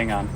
Hang on.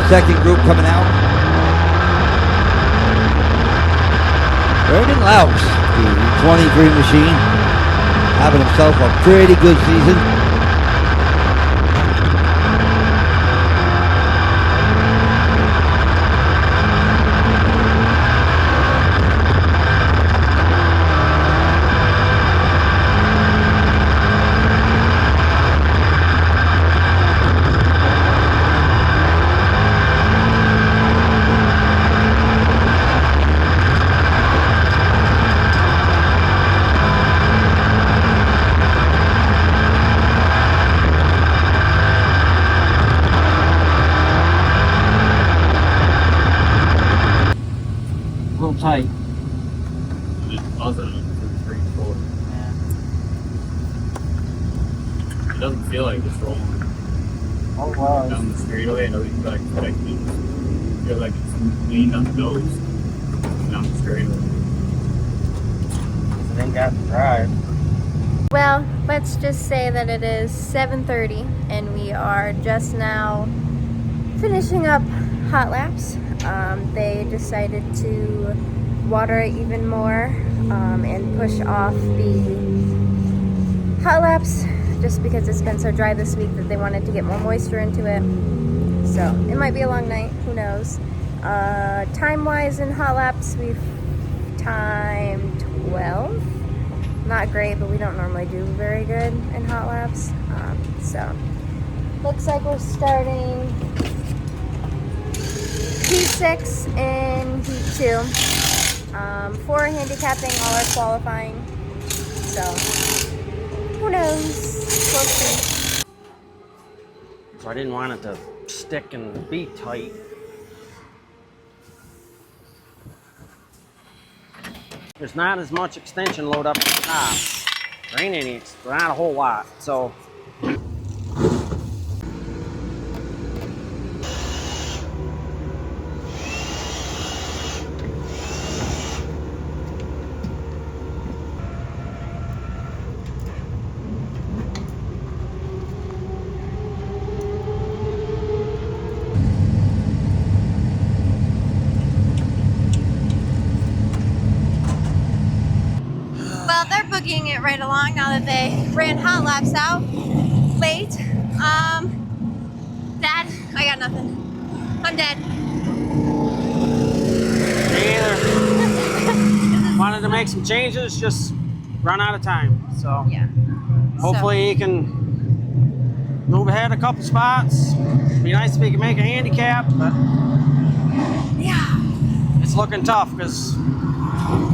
Second group coming out. Brandon Louts, the 23 machine, having himself a pretty good season. Tight. Just buzzing it pretty forward. It doesn't feel like it's rolling. Oh wow. Down the straightaway, I know he's like connected. I feel like it's leaned on the nose down the straightaway. It ain't got to drive. Well, let's just say that it is 7:30 and we are just now finishing up hot laps. They decided to water it even more and push off the hot laps just because it's been so dry this week that they wanted to get more moisture into it. So it might be a long night, who knows. Time wise in hot laps, we've timed 12. Not great, but we don't normally do very good in hot laps. So looks like we're starting P6 in Heat 2. 4 are handicapping, all are qualifying. So, who knows? We'll see. So I didn't want it to stick and be tight. There's not as much extension load up at the top. There ain't any, not a whole lot. So They're boogieing it right along now that they ran hot laps out late. Dad, I got nothing. I'm dead. me either. Wanted to make some changes, just run out of time. So Yeah. hopefully he can move ahead a couple spots. Be nice if he can make a handicap, but Yeah. it's looking tough because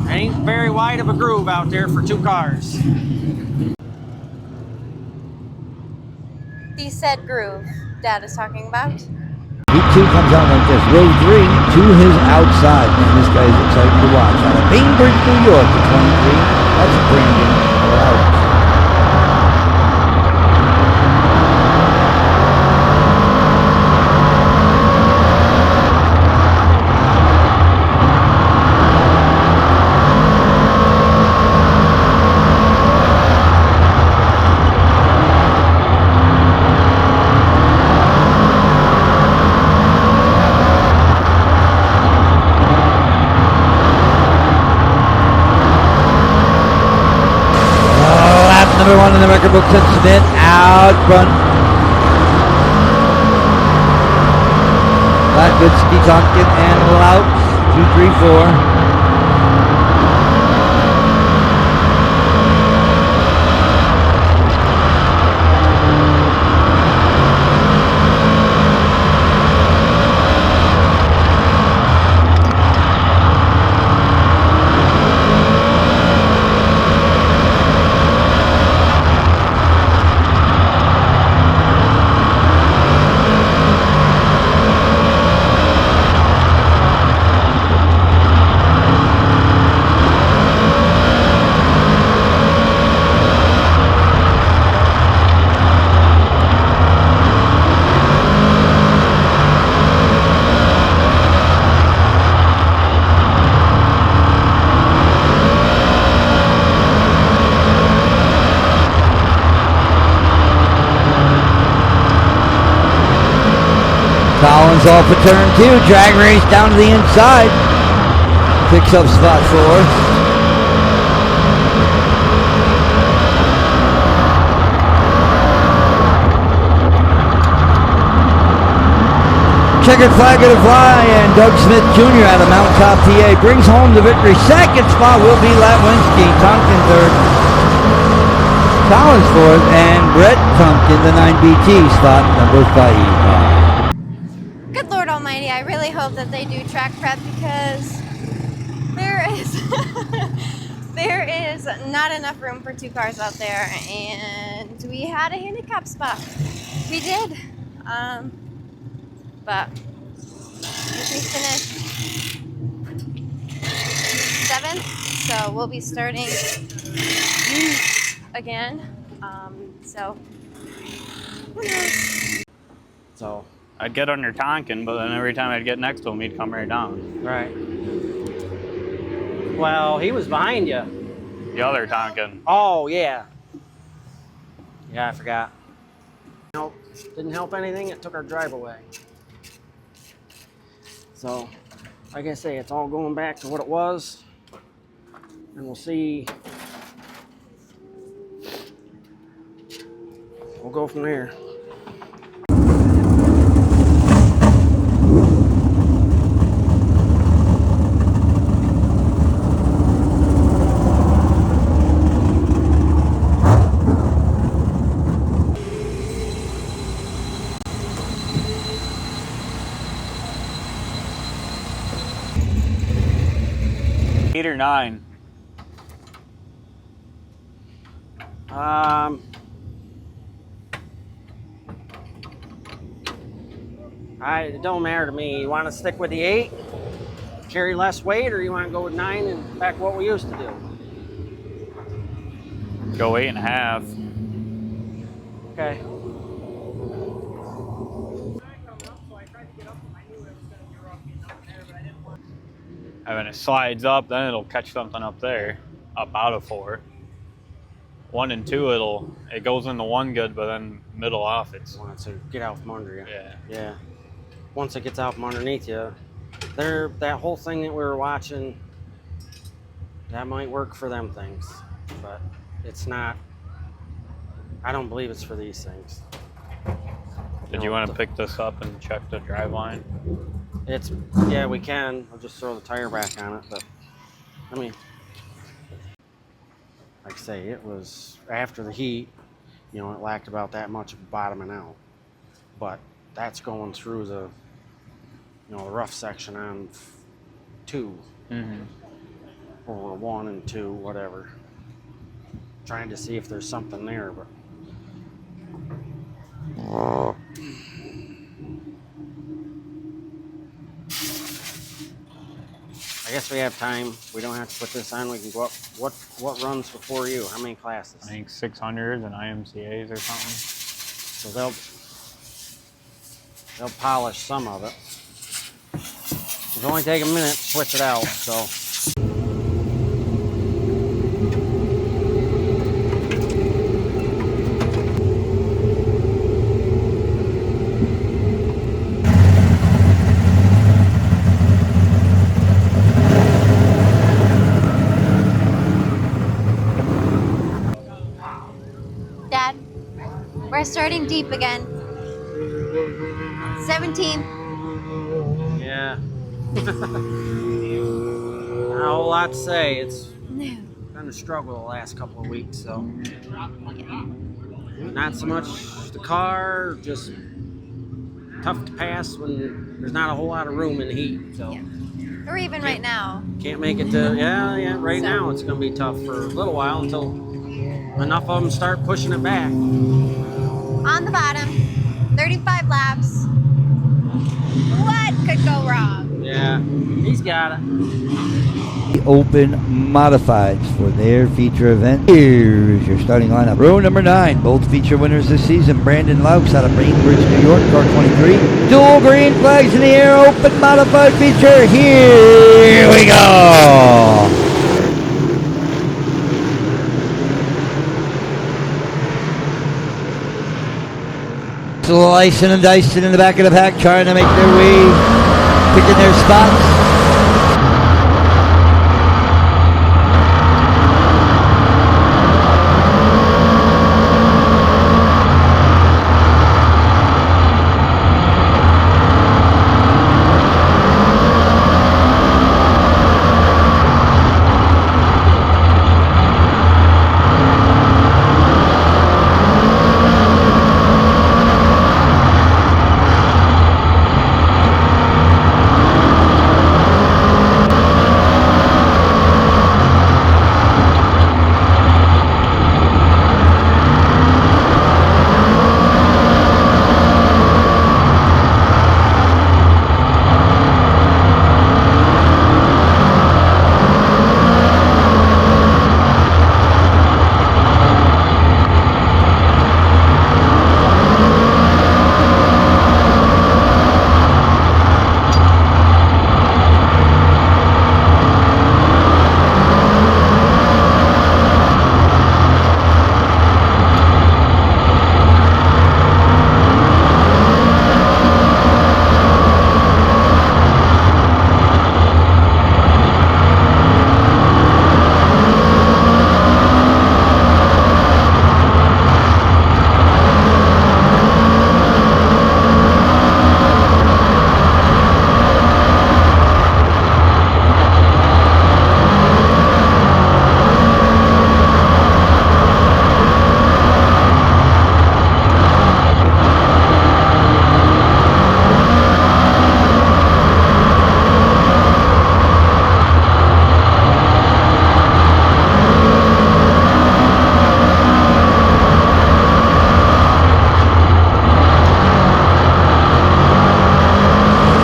ain't very wide of a groove out there for 2 cars. The said groove Dad is talking about. Heat 2 comes out like this. Row 3 to his outside. Man, this guy's exciting to watch. Out of Bainbridge, New York, the 23. That's Brandon Louts. Number 1 in the record book since then, out front. Blackwoodski, Tonkin, and Louts, 2, 3, 4. Comes off a turn 2. Drag race down to the inside. Picks up spot 4. Checkered flag at a fly, and Doug Smith Jr. out of Mountaintop, PA brings home the victory. Second spot will be Latwinski. Tonkin third. Collins fourth, and Brett Tonkin, the 9BT spot, number 5. Good Lord Almighty, I really hope that they do track prep because there is there is not enough room for 2 cars out there, and we had a handicap spot. We did. But we finished 7th, so we'll be starting again. So who knows? So, I'd get under Tonkin, but then every time I'd get next to him, he'd come right down. right. Well, he was behind you. The other Tonkin. Oh, yeah. Yeah, I forgot. Nope, didn't help anything. It took our drive away. So, like I say, it's all going back to what it was. And we'll see. We'll go from there. Eight or 9. It don't matter to me. You want to stick with the 8, carry less weight, or you want to go with 9 and back what we used to do? Go 8.5. Okay. And when it slides up, then it'll catch something up there, up out of 4. 1 and 2, it goes into 1 good, but then middle off, it's Want it to get out from under you. yeah. Yeah. Once it gets out from underneath you, that whole thing that we were watching, that might work for them things, but it's not. I don't believe it's for these things. Did you want to pick this up and check the drive line? Yeah, we can. I'll just throw the tire back on it, but let me. Like I say, it was after the heat. It lacked about that much of bottoming out, but that's going through the rough section on 2 or 1 and 2, whatever. Trying to see if there's something there, but I guess we have time. We don't have to put this on. We can go up. What runs before you? How many classes? I think 600s and IMCAs or something. So they'll polish some of it. It'll only take a minute to switch it out, so. Dad, we're starting deep again. 17th. Yeah. Not a whole lot to say. It's been a struggle the last couple of weeks, so. Not so much the car, just tough to pass when there's not a whole lot of room in the heat, so. Yeah. Or even right now. Can't make it to, right now it's going to be tough for a little while until enough of them start pushing it back. On the bottom, 35 laps. What could go wrong? Yeah, he's got it. The Open Modifieds for their feature event. Here's your starting lineup. Row number 9, both feature winners this season. Brandon Laux out of Bainbridge, New York, car 23. Dual green flags in the air, Open Modified feature. Here we go. Slicing and dicing in the back of the pack, trying to make their way, picking their spots.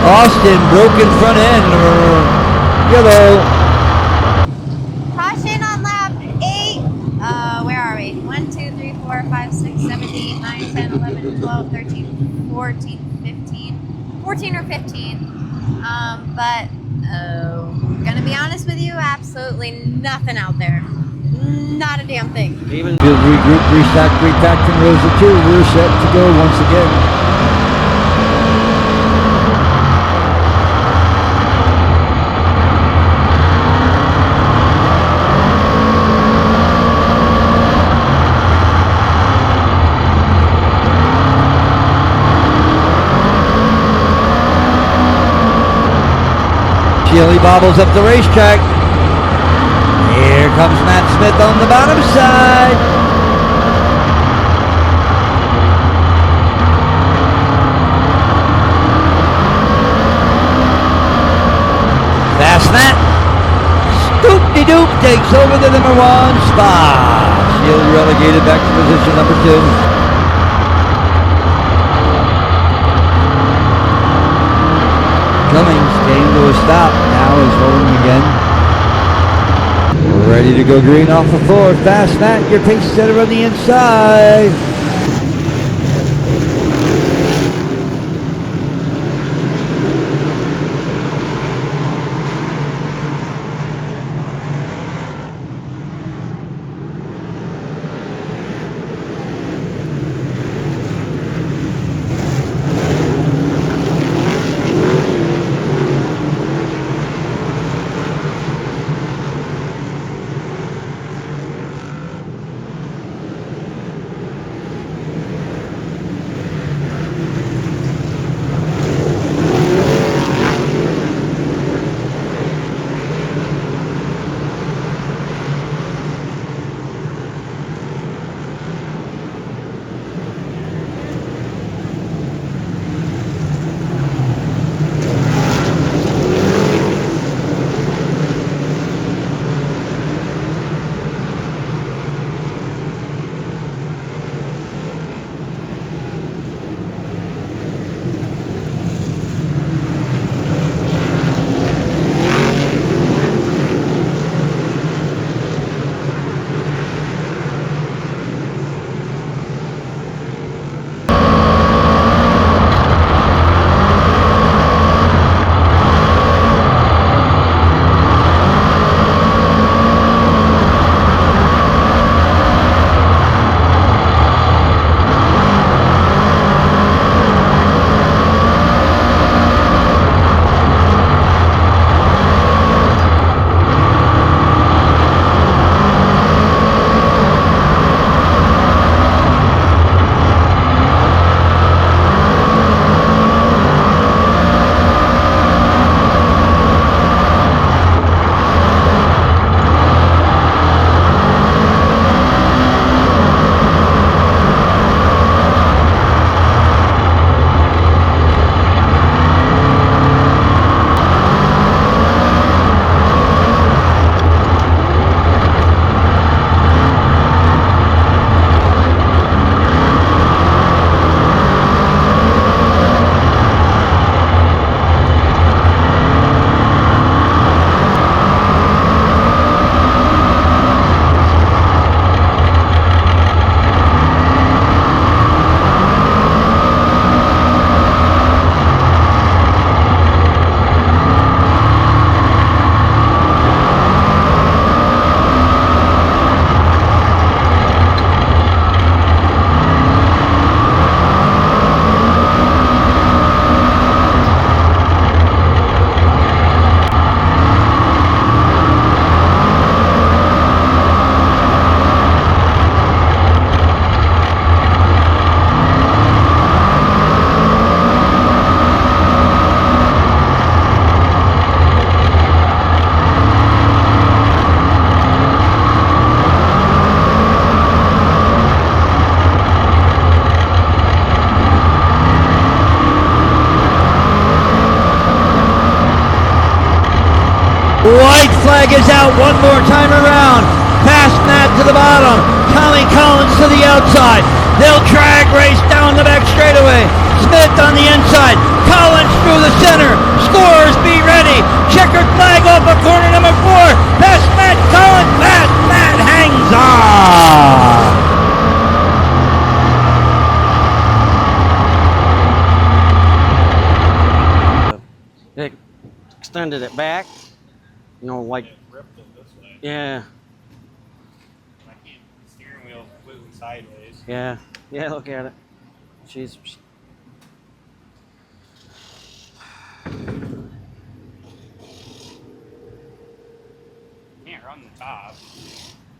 Austin, broken front end, yellow. Caution on lap 8. Where are we? 1, 2, 3, 4, 5, 6, 7, 8, 9, 10, 11, 12, 13, 14, 15. 14 or 15. But, gonna be honest with you, absolutely nothing out there. Not a damn thing. Even Field regroup, restock, repack from rows of 2. We're set to go once again. Chili bobbles up the racetrack. Here comes Matt Smith on the bottom side. Fast Matt. Scoop-de-doop takes over the number 1 spot. Shield relegated back to position number 2. Cummings came to a stop, now is rolling again. Ready to go green off the 4. Fast Matt, your pace setter on the inside. flag is out one more time around. Past Matt to the bottom. Tommy Collins to the outside. They'll drag race down the back straightaway. Smith on the inside. Collins through the center. Scorers, be ready. Checkered flag off of corner number 4. Past Matt Collins. Past Matt hangs on. They extended it back, you know, like, Ripped it this way. yeah, I can't. The steering wheel's completely sideways. yeah, yeah, look at it. Jeez. Can't run the top.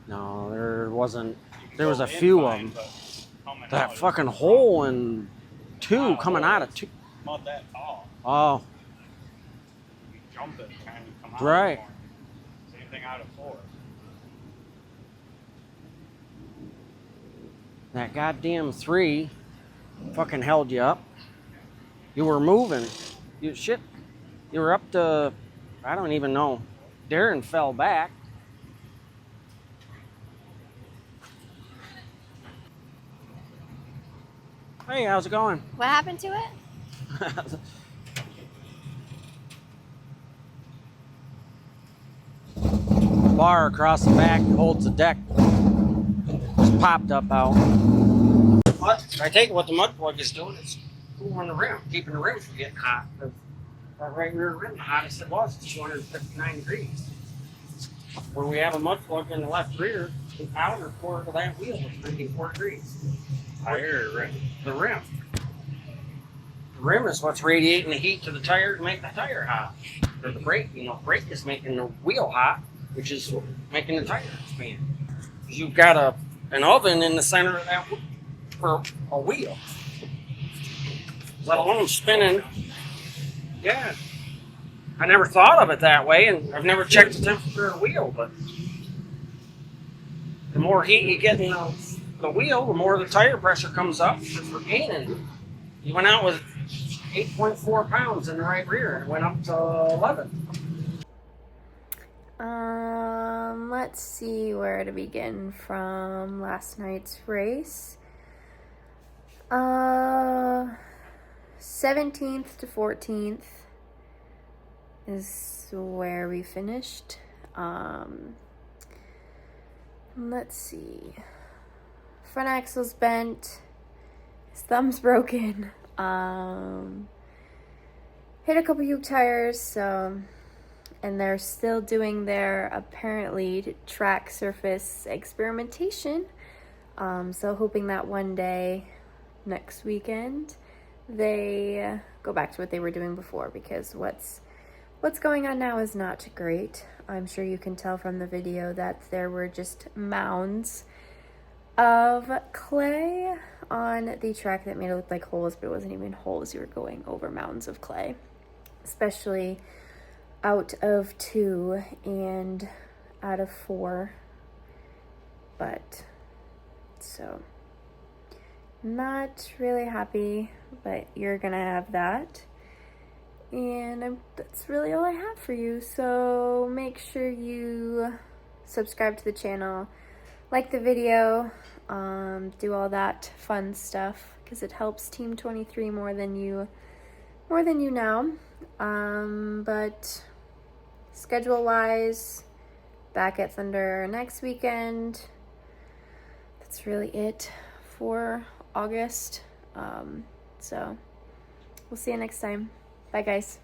No, there wasn't, You can there was go a few of in them. fine, but coming out, That it's fucking rough. hole in 2, Not a coming hole, out of it's 2. Not that tall. Oh, You jump it, kind of come out. Right. More. Same thing out of 4. that goddamn 3 fucking held you up. You were moving. You were up to, I don't even know. Darren fell back. Hey, how's it going? What happened to it? Bar across the back that holds the deck just popped up out. What? I take what the mud plug is doing is cooling the rim, keeping the rim from getting hot. That right rear rim, the hottest it was, 259 degrees. When we have a mud plug in the left rear, the outer quarter of that wheel is 94 degrees. Tire rim. The rim. The rim is what's radiating the heat to the tire to make the tire hot. Or the brake, you know, brake is making the wheel hot, which is making the tire expand. You've got an oven in the center of that for a wheel, let alone spinning. Yeah, I never thought of it that way, and I've never checked the temperature of the wheel, but the more heat you get in the wheel, the more the tire pressure comes up because we're gaining. You went out with 8.4 pounds in the right rear, and it went up to 11. Let's see where to begin from last night's race. 17th to 14th is where we finished. Let's see. Front axle's bent. His thumb's broken. Hit a couple yoke tires, so... And they're still doing their, apparently, track surface experimentation. So hoping that one day, next weekend, they go back to what they were doing before, because what's going on now is not great. I'm sure you can tell from the video that there were just mounds of clay on the track that made it look like holes, but it wasn't even holes. You were going over mounds of clay, especially out of 2 and out of 4. But so not really happy, but you're gonna have that. And that's really all I have for you. So make sure you subscribe to the channel, like the video, do all that fun stuff, because it helps Team 23 more than you know. But schedule wise, back at Thunder next weekend. That's really it for August. So we'll see you next time. Bye guys.